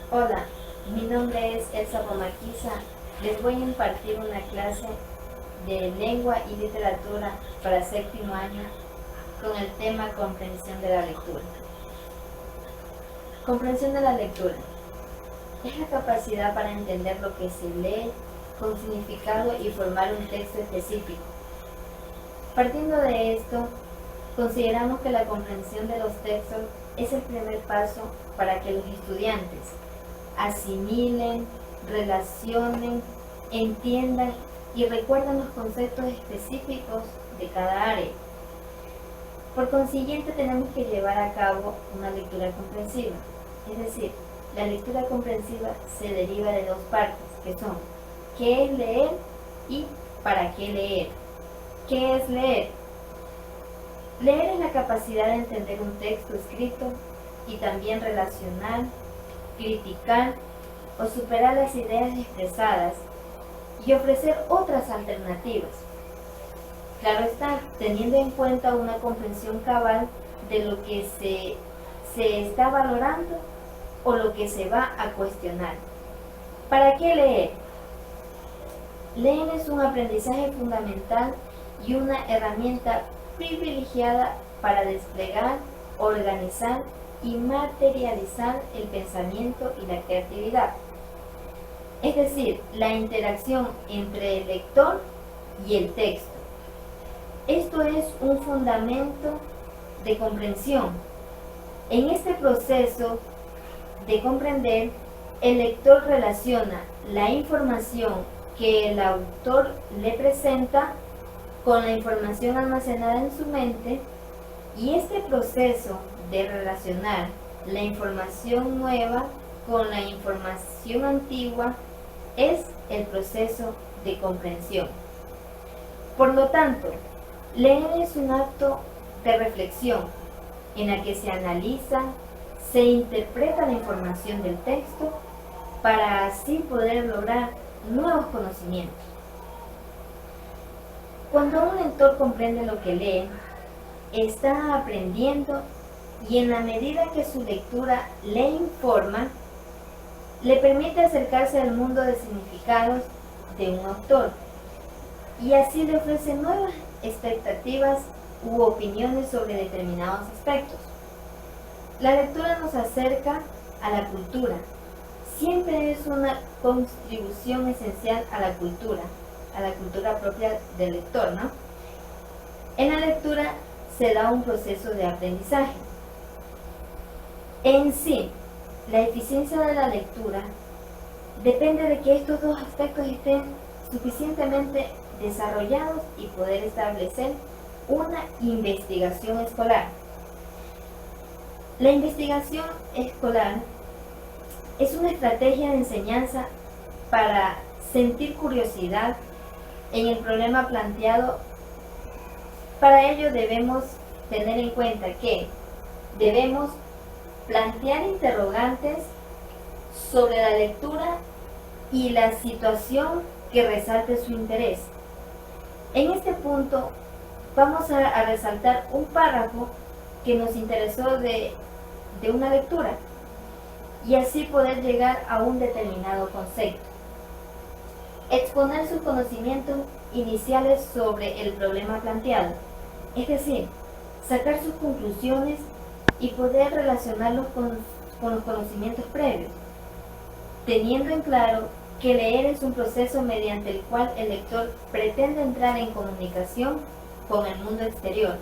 Hola, mi nombre es Elsa Bomaquiza. Les voy a impartir una clase de lengua y literatura para séptimo año con el tema comprensión de la lectura. Comprensión de la lectura es la capacidad para entender lo que se lee con significado y formar un texto específico. Partiendo de esto, consideramos que la comprensión de los textos es el primer paso para que los estudiantes asimilen, relacionen, entiendan y recuerden los conceptos específicos de cada área. Por consiguiente, tenemos que llevar a cabo una lectura comprensiva, es decir, la lectura comprensiva se deriva de dos partes, que son ¿qué es leer? Y ¿para qué leer? ¿Qué es leer? Leer es la capacidad de entender un texto escrito y también relacionar, criticar o superar las ideas expresadas y ofrecer otras alternativas. Claro está, teniendo en cuenta una comprensión cabal de lo que se está valorando o lo que se va a cuestionar. ¿Para qué leer? Leer es un aprendizaje fundamental y una herramienta privilegiada para desplegar, organizar y materializar el pensamiento y la creatividad. Es decir, la interacción entre el lector y el texto. Esto es un fundamento de comprensión. En este proceso de comprender, el lector relaciona la información que el autor le presenta con la información almacenada en su mente, y este proceso de relacionar la información nueva con la información antigua es el proceso de comprensión. Por lo tanto, leer es un acto de reflexión en la que se analiza, se interpreta la información del texto para así poder lograr nuevos conocimientos. Cuando un lector comprende lo que lee, está aprendiendo, y en la medida que su lectura le informa, le permite acercarse al mundo de significados de un autor, y así le ofrece nuevas expectativas u opiniones sobre determinados aspectos. La lectura nos acerca a la cultura. Siempre es una contribución esencial a la cultura propia del lector, ¿no? En la lectura se da un proceso de aprendizaje. En sí, la eficiencia de la lectura depende de que estos dos aspectos estén suficientemente desarrollados y poder establecer una investigación escolar. La investigación escolar es una estrategia de enseñanza para sentir curiosidad en el problema planteado. Para ello debemos tener en cuenta que debemos plantear interrogantes sobre la lectura y la situación que resalte su interés. En este punto vamos a resaltar un párrafo que nos interesó de una lectura y así poder llegar a un determinado concepto. Exponer sus conocimientos iniciales sobre el problema planteado, es decir, sacar sus conclusiones y poder relacionarlos con los conocimientos previos, teniendo en claro que leer es un proceso mediante el cual el lector pretende entrar en comunicación con el mundo exterior,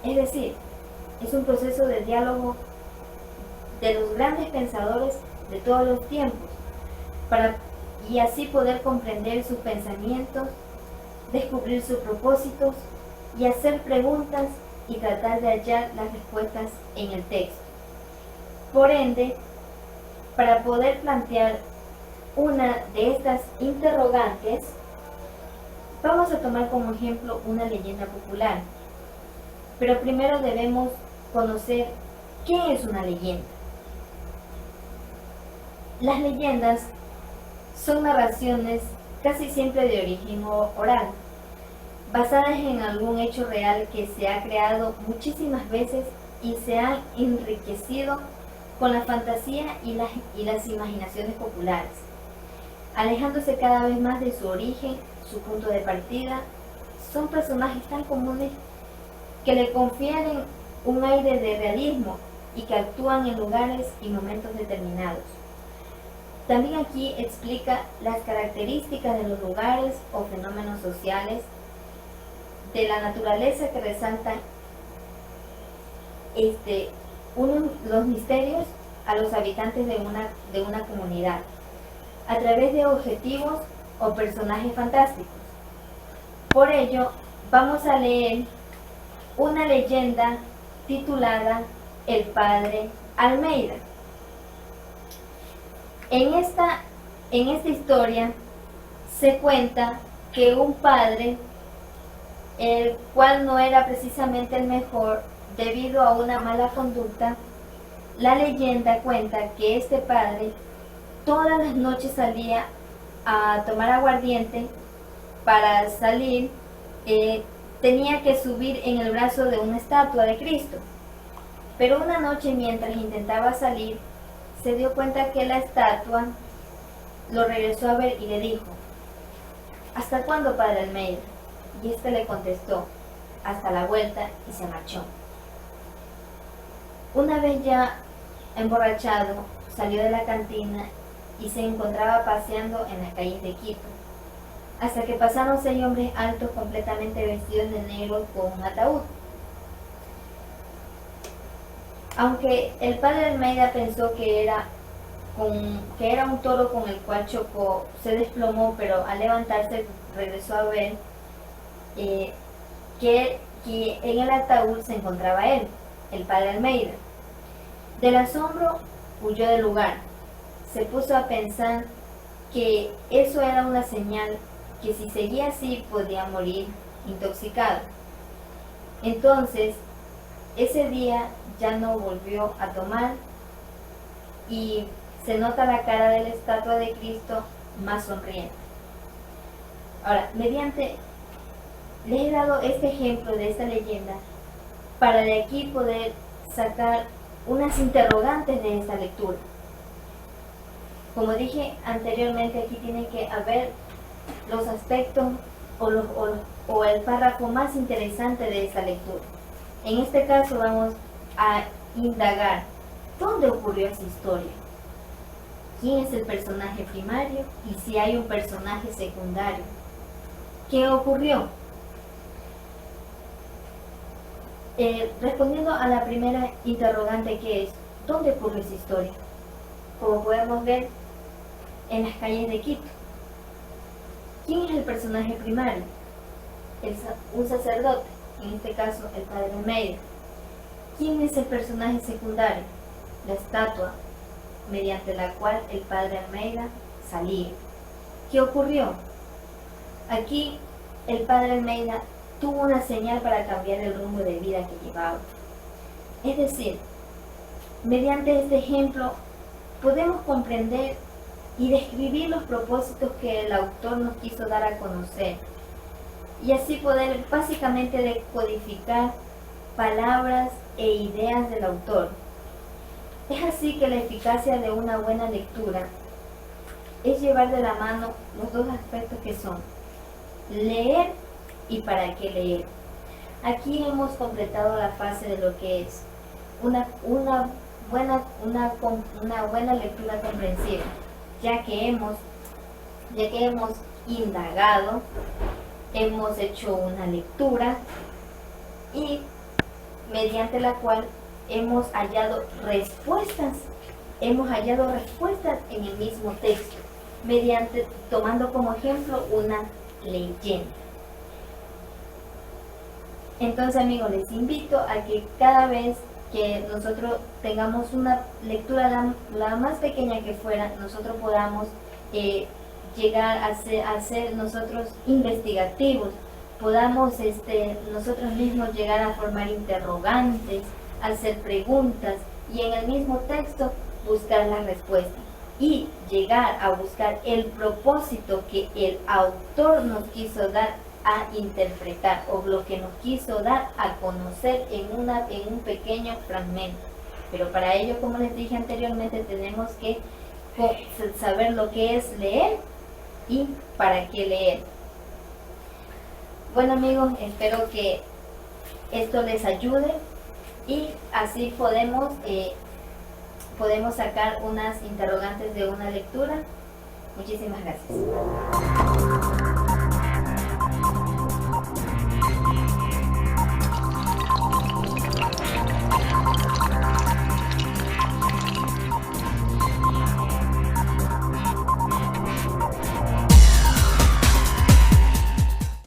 es decir, es un proceso de diálogo de los grandes pensadores de todos los tiempos, y así poder comprender sus pensamientos, descubrir sus propósitos y hacer preguntas y tratar de hallar las respuestas en el texto. Por ende, para poder plantear una de estas interrogantes, vamos a tomar como ejemplo una leyenda popular. Pero primero debemos conocer qué es una leyenda. Las leyendas son narraciones casi siempre de origen oral, basadas en algún hecho real que se ha creado muchísimas veces y se han enriquecido con la fantasía y las imaginaciones populares, alejándose cada vez más de su origen, su punto de partida. Son personajes tan comunes que le confieren un aire de realismo y que actúan en lugares y momentos determinados. También aquí explica las características de los lugares o fenómenos sociales de la naturaleza que resaltan los misterios a los habitantes de una comunidad a través de objetivos o personajes fantásticos. Por ello, vamos a leer una leyenda titulada El Padre Almeida. En esta historia se cuenta que un padre, el cual no era precisamente el mejor debido a una mala conducta, la leyenda cuenta que este padre todas las noches salía a tomar aguardiente. Para salir tenía que subir en el brazo de una estatua de Cristo. Pero una noche, mientras intentaba salir, se dio cuenta que la estatua lo regresó a ver y le dijo: ¿hasta cuándo, padre Almeida? Y este le contestó: hasta la vuelta, y se marchó. Una vez ya emborrachado, salió de la cantina y se encontraba paseando en las calles de Quito, hasta que pasaron 6 hombres altos completamente vestidos de negro con un ataúd. Aunque el padre Almeida pensó que era un toro con el cual chocó, se desplomó, pero al levantarse regresó a ver que en el ataúd se encontraba él, el padre Almeida. Del asombro huyó del lugar. Se puso a pensar que eso era una señal que si seguía así podía morir intoxicado. Entonces, ese día ya no volvió a tomar y se nota la cara de la estatua de Cristo más sonriente. Ahora, les he dado este ejemplo de esta leyenda para de aquí poder sacar unas interrogantes de esta lectura. Como dije anteriormente, aquí tiene que haber los aspectos o el párrafo más interesante de esta lectura. En este caso vamos a indagar dónde ocurrió esa historia, quién es el personaje primario y si hay un personaje secundario. ¿Qué ocurrió? Respondiendo a la primera interrogante, que es ¿dónde ocurrió esa historia? Como podemos ver, en las calles de Quito. ¿Quién es el personaje primario? Un sacerdote, en este caso el padre Almeida. ¿Quién es el personaje secundario? La estatua mediante la cual el padre Almeida salía. ¿Qué ocurrió? Aquí el padre Almeida tuvo una señal para cambiar el rumbo de vida que llevaba. Es decir, mediante este ejemplo podemos comprender y describir los propósitos que el autor nos quiso dar a conocer, y así poder básicamente decodificar palabras e ideas del autor. Es así que la eficacia de una buena lectura es llevar de la mano los dos aspectos que son leer y para qué leer. Aquí hemos completado la fase de lo que es una buena lectura comprensiva, ya que hemos indagado, hemos hecho una lectura y mediante la cual hemos hallado respuestas en el mismo texto, tomando como ejemplo una leyenda. Entonces, amigos, les invito a que cada vez que nosotros tengamos una lectura, la más pequeña que fuera, nosotros podamos llegar a ser nosotros investigativos, podamos nosotros mismos llegar a formar interrogantes, hacer preguntas y en el mismo texto buscar la respuesta y llegar a buscar el propósito que el autor nos quiso dar a interpretar, o lo que nos quiso dar a conocer en un pequeño fragmento. Pero para ello, como les dije anteriormente, tenemos que saber lo que es leer y para qué leer. Bueno amigos, espero que esto les ayude y así podemos sacar unas interrogantes de una lectura. Muchísimas gracias.